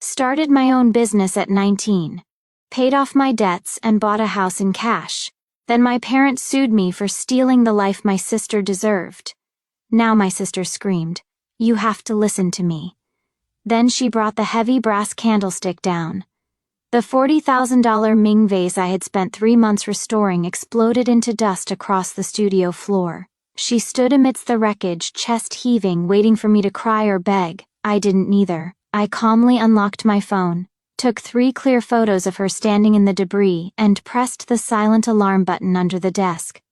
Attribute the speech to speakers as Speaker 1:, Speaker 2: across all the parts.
Speaker 1: Started my own business at 19. Paid off my debts and bought a house in cash. Then my parents sued me for stealing the life my sister deserved. Now my sister screamed, "You have to listen to me." Then she brought the heavy brass candlestick down. The $40,000 Ming vase I had spent 3 months restoring exploded into dust across the studio floor. She stood amidst the wreckage, chest heaving, waiting for me to cry or beg. I didn't neither. I calmly unlocked my phone, took 3 clear photos of her standing in the debris, and pressed the silent alarm button under the desk.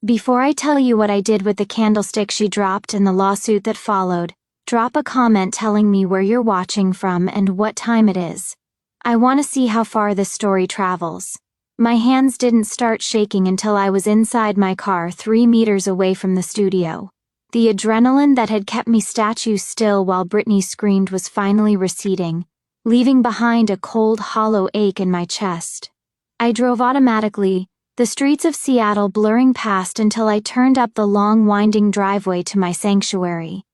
Speaker 1: Before I tell you what I did with the candlestick she dropped and the lawsuit that followed, drop a comment telling me where you're watching from and what time it is. I want to see how far this story travels. My hands didn't start shaking until I was inside my car 3 meters away from the studio. The adrenaline that had kept me statue still while Brittany screamed was finally receding, leaving behind a cold, hollow ache in my chest. I drove automatically, the streets of Seattle blurring past until I turned up the long, winding driveway to my sanctuary.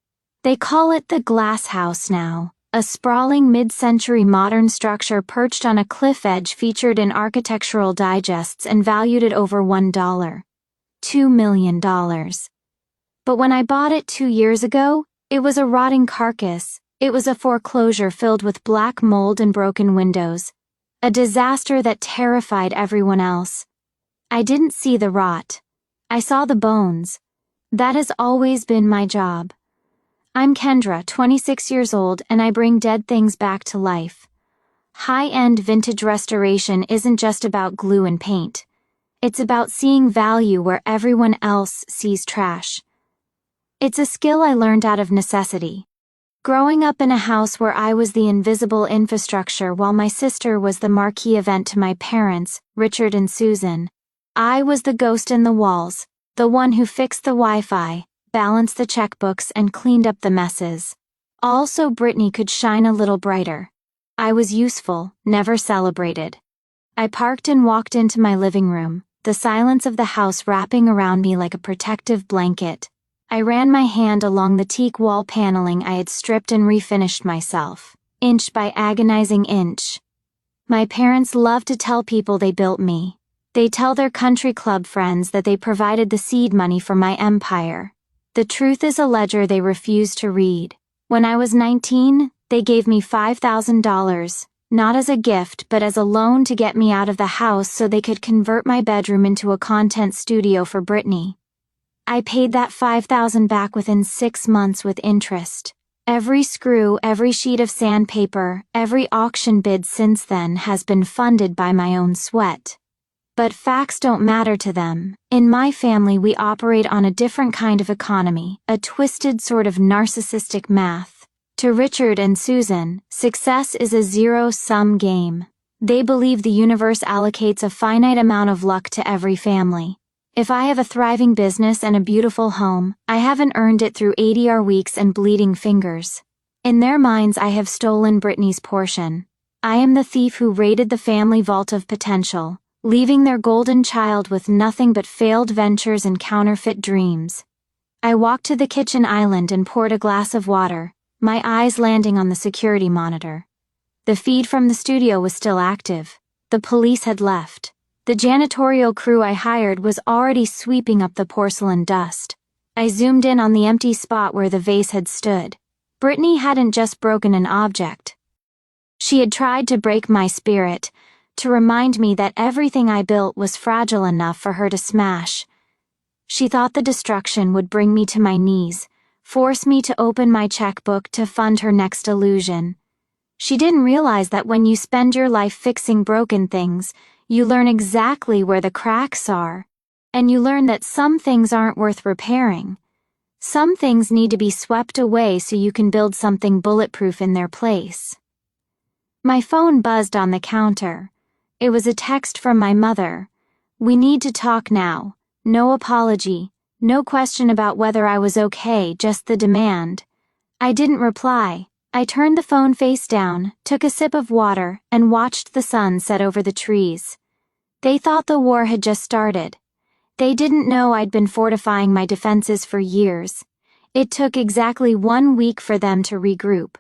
Speaker 1: They call it the Glass House now. A sprawling mid-century modern structure perched on a cliff edge featured in architectural digests and valued at over $1. $2 million. But when I bought it 2 years ago, it was a rotting carcass. It was a foreclosure filled with black mold and broken windows. A disaster that terrified everyone else. I didn't see the rot. I saw the bones. That has always been my job. I'm Kendra, 26 years old, and I bring dead things back to life. High-end vintage restoration isn't just about glue and paint. It's about seeing value where everyone else sees trash. It's a skill I learned out of necessity. Growing up in a house where I was the invisible infrastructure while my sister was the marquee event to my parents, Richard and Susan, I was the ghost in the walls, the one who fixed the Wi-Fi, balanced the checkbooks, and cleaned up the messes. All so Brittany could shine a little brighter. I was useful, never celebrated. I parked and walked into my living room, the silence of the house wrapping around me like a protective blanket. I ran my hand along the teak wall paneling I had stripped and refinished myself, inch by agonizing inch. My parents love to tell people they built me. They tell their country club friends that they provided the seed money for my empire. The truth is a ledger they refused to read. When I was 19, they gave me $5,000, not as a gift but as a loan to get me out of the house so they could convert my bedroom into a content studio for Brittany. I paid that $5,000 back within 6 months with interest. Every screw, every sheet of sandpaper, every auction bid since then has been funded by my own sweat. But facts don't matter to them. In my family, we operate on a different kind of economy, a twisted sort of narcissistic math. To Richard and Susan, success is a zero-sum game. They believe the universe allocates a finite amount of luck to every family. If I have a thriving business and a beautiful home, I haven't earned it through 80-hour weeks and bleeding fingers. In their minds, I have stolen Brittany's portion. I am the thief who raided the family vault of potential, leaving their golden child with nothing but failed ventures and counterfeit dreams. I walked to the kitchen island and poured a glass of water, my eyes landing on the security monitor. The feed from the studio was still active. The police had left. The janitorial crew I hired was already sweeping up the porcelain dust. I zoomed in on the empty spot where the vase had stood. Brittany hadn't just broken an object. She had tried to break my spirit, to remind me that everything I built was fragile enough for her to smash. She thought the destruction would bring me to my knees, force me to open my checkbook to fund her next illusion. She didn't realize that when you spend your life fixing broken things, you learn exactly where the cracks are, and you learn that some things aren't worth repairing. Some things need to be swept away so you can build something bulletproof in their place. My phone buzzed on the counter. It was a text from my mother. "We need to talk now. No apology, no question about whether I was okay, just the demand." I didn't reply. I turned the phone face down, took a sip of water, and watched the sun set over the trees. They thought the war had just started. They didn't know I'd been fortifying my defenses for years. It took exactly 1 week for them to regroup.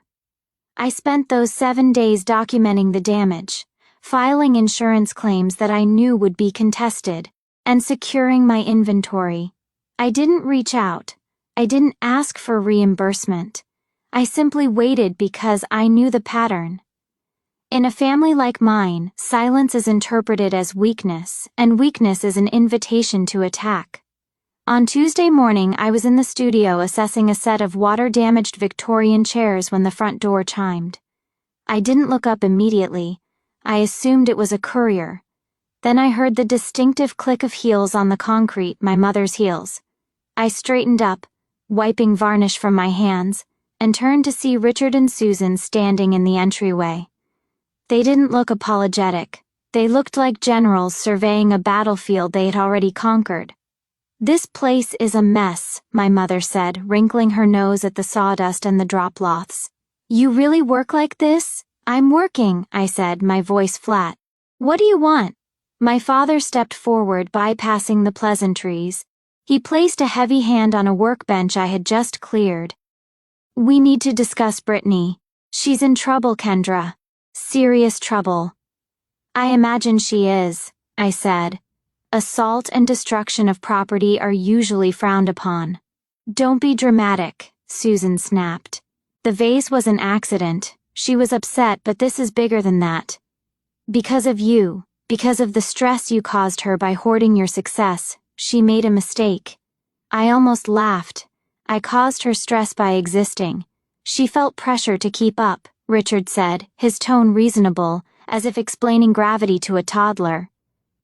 Speaker 1: I spent those 7 days documenting the damage, filing insurance claims that I knew would be contested, and securing my inventory. I didn't reach out. I didn't ask for reimbursement. I simply waited because I knew the pattern. In a family like mine, silence is interpreted as weakness, and weakness is an invitation to attack. On Tuesday morning, I was in the studio assessing a set of water-damaged Victorian chairs when the front door chimed. I didn't look up immediately. I assumed it was a courier. Then I heard the distinctive click of heels on the concrete, my mother's heels. I straightened up, wiping varnish from my hands, and turned to see Richard and Susan standing in the entryway. They didn't look apologetic. They looked like generals surveying a battlefield they had already conquered. "This place is a mess," my mother said, wrinkling her nose at the sawdust and the drop-cloths. "You really work like this?" "I'm working," I said, my voice flat. "What do you want?" My father stepped forward, bypassing the pleasantries. He placed a heavy hand on a workbench I had just cleared. "We need to discuss Brittany. She's in trouble, Kendra. Serious trouble." "I imagine she is," I said. "Assault and destruction of property are usually frowned upon." "Don't be dramatic," Susan snapped. "The vase was an accident. She was upset, but this is bigger than that. Because of you, because of the stress you caused her by hoarding your success, she made a mistake." I almost laughed. I caused her stress by existing. She felt pressure to keep up, Richard said, his tone reasonable, as if explaining gravity to a toddler.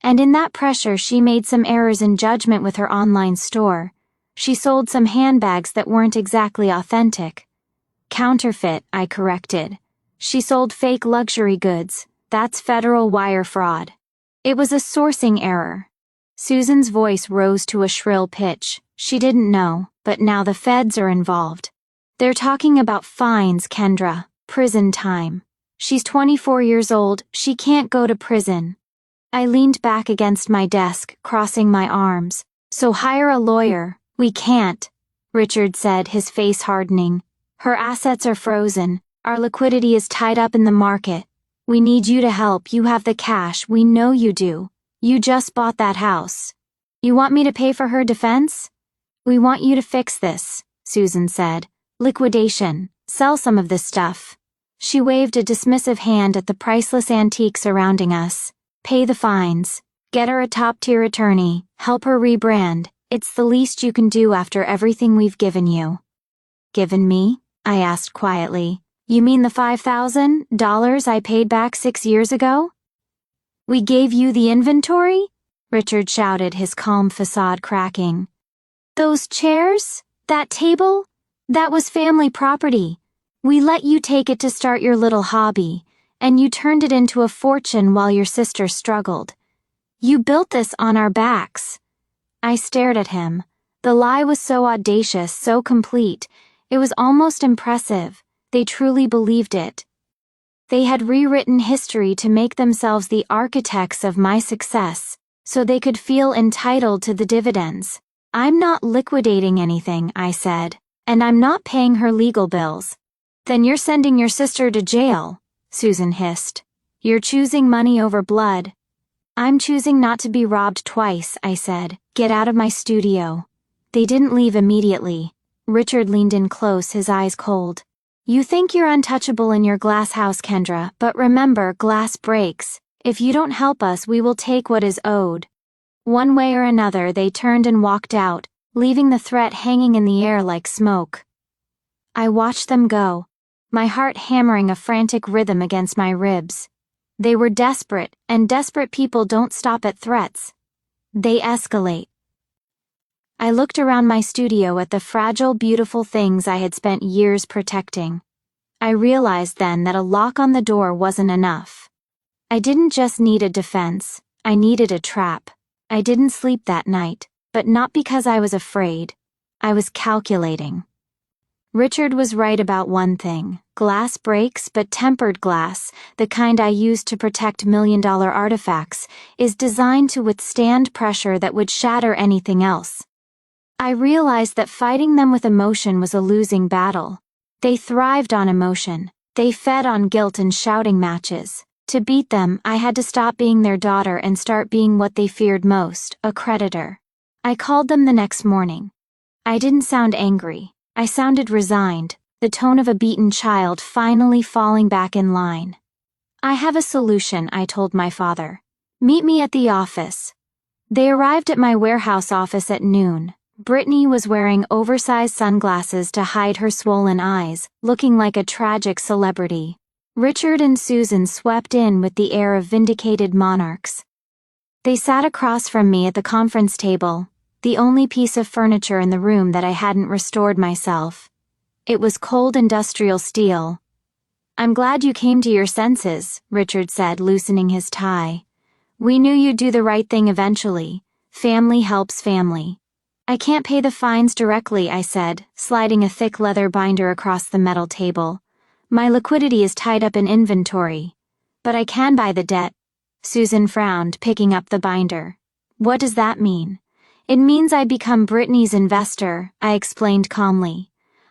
Speaker 1: And in that pressure she made some errors in judgment with her online store. She sold some handbags that weren't exactly authentic. "Counterfeit," I corrected. "She sold fake luxury goods. That's federal wire fraud." "It was a sourcing error." Susan's voice rose to a shrill pitch. She didn't know, but now the feds are involved. "They're talking about fines, Kendra. Prison time. She's 24 years old. She can't go to prison." I leaned back against my desk, crossing my arms. "So hire a lawyer." "We can't," Richard said, his face hardening. "Her assets are frozen. Our liquidity is tied up in the market. We need you to help. You have the cash. We know you do. You just bought that house. You want me to pay for her defense?" "We want you to fix this," Susan said. "Liquidation. Sell some of this stuff." She waved a dismissive hand at the priceless antiques surrounding us. "Pay the fines. Get her a top-tier attorney. Help her rebrand. It's the least you can do after everything we've given you." "Given me?" I asked quietly. "You mean the $5,000 I paid back 6 years ago?" "We gave you the inventory?" Richard shouted, his calm facade cracking. "Those chairs? That table? That was family property. We let you take it to start your little hobby, and you turned it into a fortune while your sister struggled. You built this on our backs." I stared at him. The lie was so audacious, so complete. It was almost impressive. They truly believed it. They had rewritten history to make themselves the architects of my success, so they could feel entitled to the dividends. "I'm not liquidating anything," I said, "and I'm not paying her legal bills." "Then you're sending your sister to jail," Susan hissed. "You're choosing money over blood." "I'm choosing not to be robbed twice," I said. "Get out of my studio." They didn't leave immediately. Richard leaned in close, his eyes cold. "You think you're untouchable in your glass house, Kendra, but remember, glass breaks. If you don't help us, we will take what is owed." One way or another, they turned and walked out, leaving the threat hanging in the air like smoke. I watched them go, my heart hammering a frantic rhythm against my ribs. They were desperate, and desperate people don't stop at threats. They escalate. I looked around my studio at the fragile, beautiful things I had spent years protecting. I realized then that a lock on the door wasn't enough. I didn't just need a defense, I needed a trap. I didn't sleep that night, but not because I was afraid. I was calculating. Richard was right about one thing. Glass breaks, but tempered glass, the kind I used to protect million-dollar artifacts, is designed to withstand pressure that would shatter anything else. I realized that fighting them with emotion was a losing battle. They thrived on emotion. They fed on guilt and shouting matches. To beat them, I had to stop being their daughter and start being what they feared most, a creditor. I called them the next morning. I didn't sound angry. I sounded resigned, the tone of a beaten child finally falling back in line. I have a solution, I told my father. Meet me at the office. They arrived at my warehouse office at noon. Brittany was wearing oversized sunglasses to hide her swollen eyes, looking like a tragic celebrity. Richard and Susan swept in with the air of vindicated monarchs. They sat across from me at the conference table, the only piece of furniture in the room that I hadn't restored myself. It was cold industrial steel. "I'm glad you came to your senses," Richard said, loosening his tie. "We knew you'd do the right thing eventually. Family helps family." "I can't pay the fines directly," I said, sliding a thick leather binder across the metal table. "My liquidity is tied up in inventory. But I can buy the debt." Susan frowned, picking up the binder. "What does that mean?" "It means I become Brittany's investor," I explained calmly.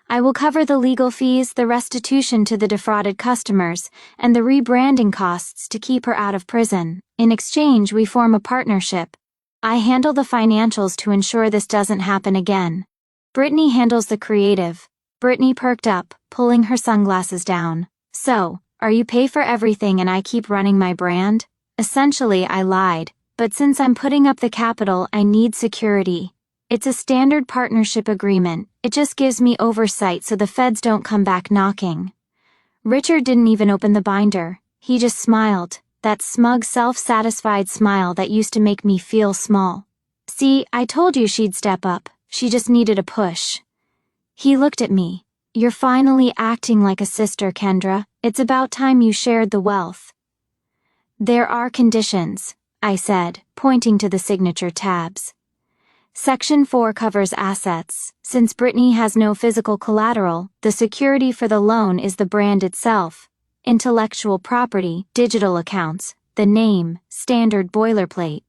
Speaker 1: "I will cover the legal fees, the restitution to the defrauded customers, and the rebranding costs to keep her out of prison. In exchange, we form a partnership. I handle the financials to ensure this doesn't happen again. Brittany handles the creative." Brittany perked up, pulling her sunglasses down. "So, are you pay for everything and I keep running my brand?" Essentially, I lied, but since I'm putting up the capital, I need security. It's a standard partnership agreement. It just gives me oversight so the feds don't come back knocking. Richard didn't even open the binder. He just smiled, that smug, self-satisfied smile that used to make me feel small. "See, I told you she'd step up. She just needed a push." He looked at me. "You're finally acting like a sister, Kendra. It's about time you shared the wealth." "There are conditions," I said, pointing to the signature tabs. Section 4 covers assets. Since Brittany has no physical collateral, the security for the loan is the brand itself. Intellectual property, digital accounts, the name, standard boilerplate.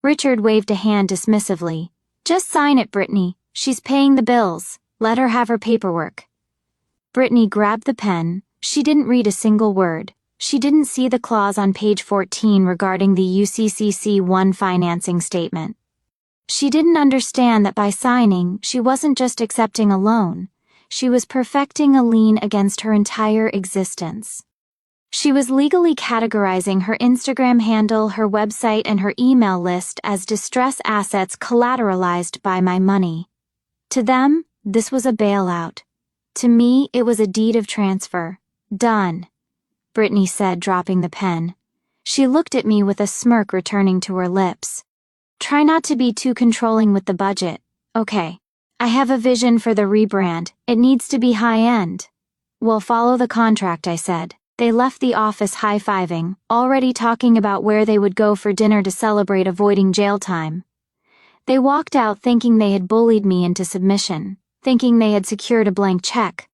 Speaker 1: Richard waved a hand dismissively. "Just sign it, Brittany. She's paying the bills. Let her have her paperwork." Brittany grabbed the pen. She didn't read a single word. She didn't see the clause on page 14 regarding the UCCC-1 financing statement. She didn't understand that by signing, she wasn't just accepting a loan. She was perfecting a lien against her entire existence. She was legally categorizing her Instagram handle, her website, and her email list as distress assets collateralized by my money. To them, this was a bailout. To me, it was a deed of transfer. "Done," Brittany said, dropping the pen. She looked at me with a smirk returning to her lips. "Try not to be too controlling with the budget, okay? I have a vision for the rebrand. It needs to be high-end." "We'll follow the contract," I said. They left the office high-fiving, already talking about where they would go for dinner to celebrate avoiding jail time. They walked out thinking they had bullied me into submission, thinking they had secured a blank check.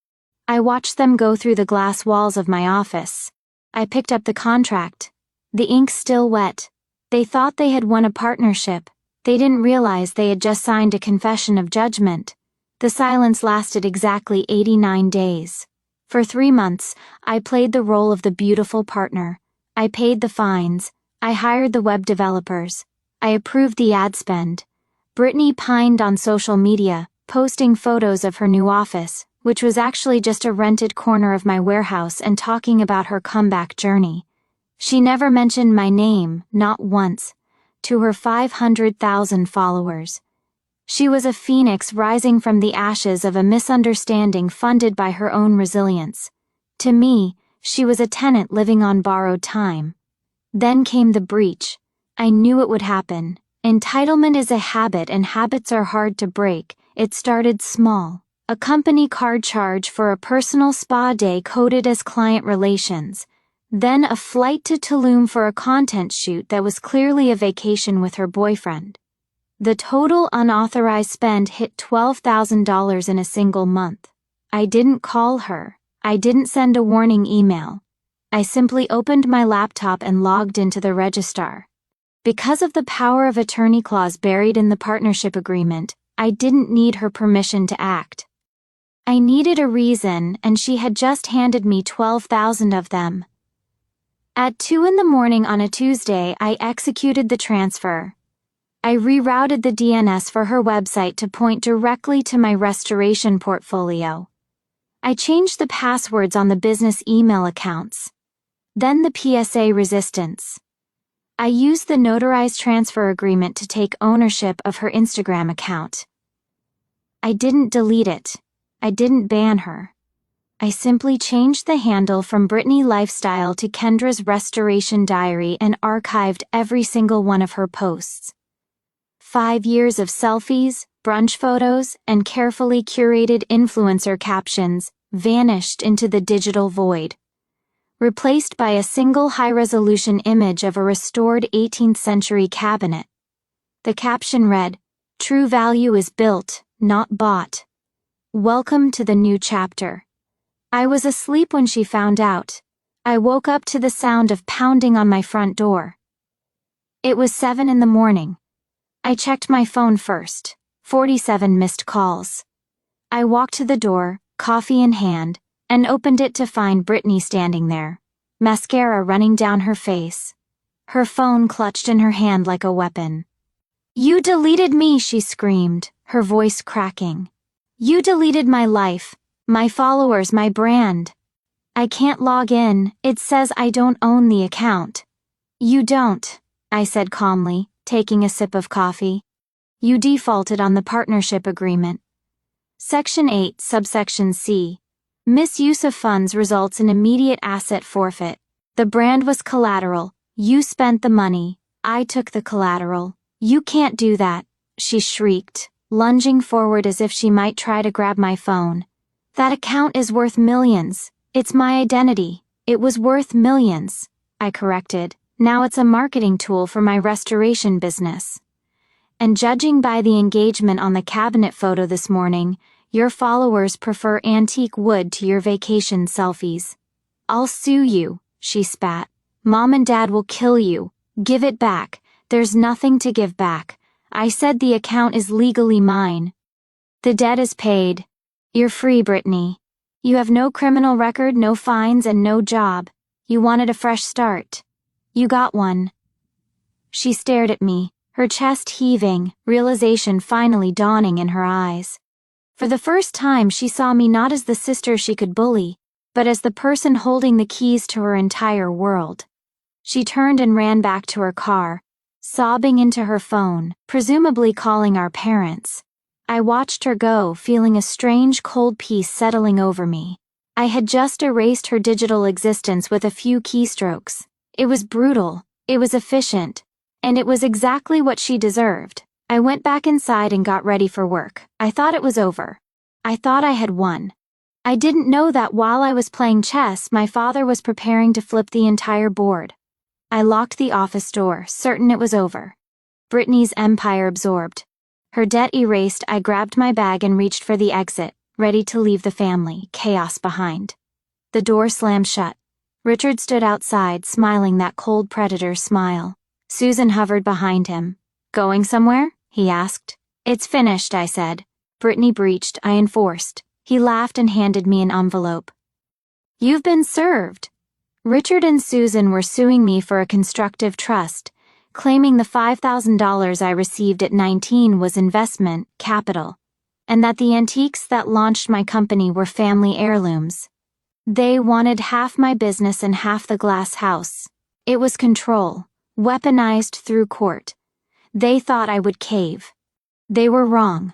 Speaker 1: I watched them go through the glass walls of my office. I picked up the contract. The ink's still wet. They thought they had won a partnership. They didn't realize they had just signed a confession of judgment. The silence lasted exactly 89 days. For 3 months, I played the role of the beautiful partner. I paid the fines. I hired the web developers. I approved the ad spend. Brittany pined on social media, posting photos of her new office, which was actually just a rented corner of my warehouse, and talking about her comeback journey. She never mentioned my name, not once, to her 500,000 followers. She was a phoenix rising from the ashes of a misunderstanding funded by her own resilience. To me, she was a tenant living on borrowed time. Then came the breach. I knew it would happen. Entitlement is a habit, and habits are hard to break. It started small. A company card charge for a personal spa day coded as client relations. Then a flight to Tulum for a content shoot that was clearly a vacation with her boyfriend. The total unauthorized spend hit $12,000 in a single month. I didn't call her. I didn't send a warning email. I simply opened my laptop and logged into the registrar. Because of the power of attorney clause buried in the partnership agreement, I didn't need her permission to act. I needed a reason, and she had just handed me 12,000 of them. At 2 a.m. on a Tuesday, I executed the transfer. I rerouted the DNS for her website to point directly to my restoration portfolio. I changed the passwords on the business email accounts. Then the PSA resistance. I used the notarized transfer agreement to take ownership of her Instagram account. I didn't delete it. I didn't ban her. I simply changed the handle from Brittany Lifestyle to Kendra's Restoration Diary and archived every single one of her posts. 5 years of selfies, brunch photos, and carefully curated influencer captions vanished into the digital void, replaced by a single high-resolution image of a restored 18th century cabinet. The caption read, "True value is built, not bought. Welcome to the new chapter." I was asleep when she found out. I woke up to the sound of pounding on my front door. It was 7 a.m. I checked my phone first. 47 missed calls. I walked to the door, coffee in hand, and opened it to find Brittany standing there, mascara running down her face. Her phone clutched in her hand like a weapon. "You deleted me," she screamed, her voice cracking. "You deleted my life, my followers, my brand. I can't log in, it says I don't own the account." "You don't," I said calmly, taking a sip of coffee. "You defaulted on the partnership agreement." Section 8, subsection C. Misuse of funds results in immediate asset forfeit. The brand was collateral. You spent the money. I took the collateral. "You can't do that," she shrieked, lunging forward as if she might try to grab my phone. "That account is worth millions. It's my identity. It was worth millions," I corrected. "Now it's a marketing tool for my restoration business. And judging by the engagement on the cabinet photo this morning, your followers prefer antique wood to your vacation selfies. I'll sue you," she spat. "Mom and Dad will kill you. Give it back. There's nothing to give back. I said the account is legally mine. The debt is paid. You're free, Brittany. You have no criminal record, no fines, and no job. You wanted a fresh start. You got one." She stared at me, her chest heaving, realization finally dawning in her eyes. For the first time, she saw me not as the sister she could bully, but as the person holding the keys to her entire world. She turned and ran back to her car, sobbing into her phone, presumably calling our parents. I watched her go, feeling a strange cold peace settling over me. I had just erased her digital existence with a few keystrokes. It was brutal, it was efficient, and it was exactly what she deserved. I went back inside and got ready for work. I thought it was over. I thought I had won. I didn't know that while I was playing chess, my father was preparing to flip the entire board. I locked the office door, certain it was over. Brittany's empire absorbed. Her debt erased, I grabbed my bag and reached for the exit, ready to leave the family, chaos behind. The door slammed shut. Richard stood outside, smiling that cold predator smile. Susan hovered behind him. "Going somewhere?" he asked. "It's finished," I said. Brittany breached, I enforced. He laughed and handed me an envelope. "You've been served." Richard and Susan were suing me for a constructive trust, claiming the $5,000 I received at 19 was investment capital, and that the antiques that launched my company were family heirlooms. They wanted half my business and half the glass house. It was control, weaponized through court. They thought I would cave. They were wrong.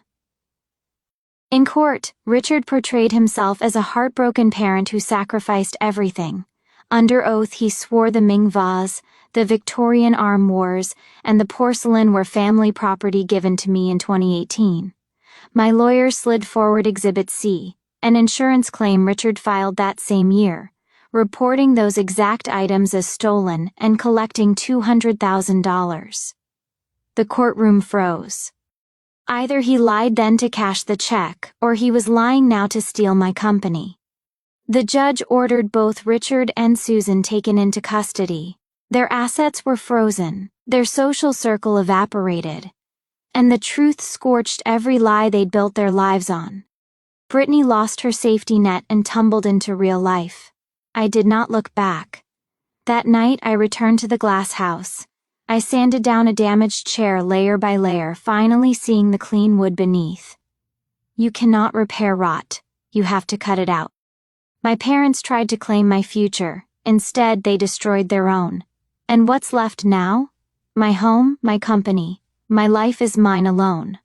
Speaker 1: In court, Richard portrayed himself as a heartbroken parent who sacrificed everything. Under oath, he swore the Ming vase, the Victorian arm wars, and the porcelain were family property given to me in 2018. My lawyer slid forward Exhibit C, an insurance claim Richard filed that same year, reporting those exact items as stolen and collecting $200,000. The courtroom froze. Either he lied then to cash the check, or he was lying now to steal my company. The judge ordered both Richard and Susan taken into custody. Their assets were frozen, their social circle evaporated, and the truth scorched every lie they'd built their lives on. Brittany lost her safety net and tumbled into real life. I did not look back. That night I returned to the glass house. I sanded down a damaged chair layer by layer, finally seeing the clean wood beneath. You cannot repair rot. You have to cut it out. My parents tried to claim my future. Instead, they destroyed their own. And what's left now? My home, my company. My life is mine alone.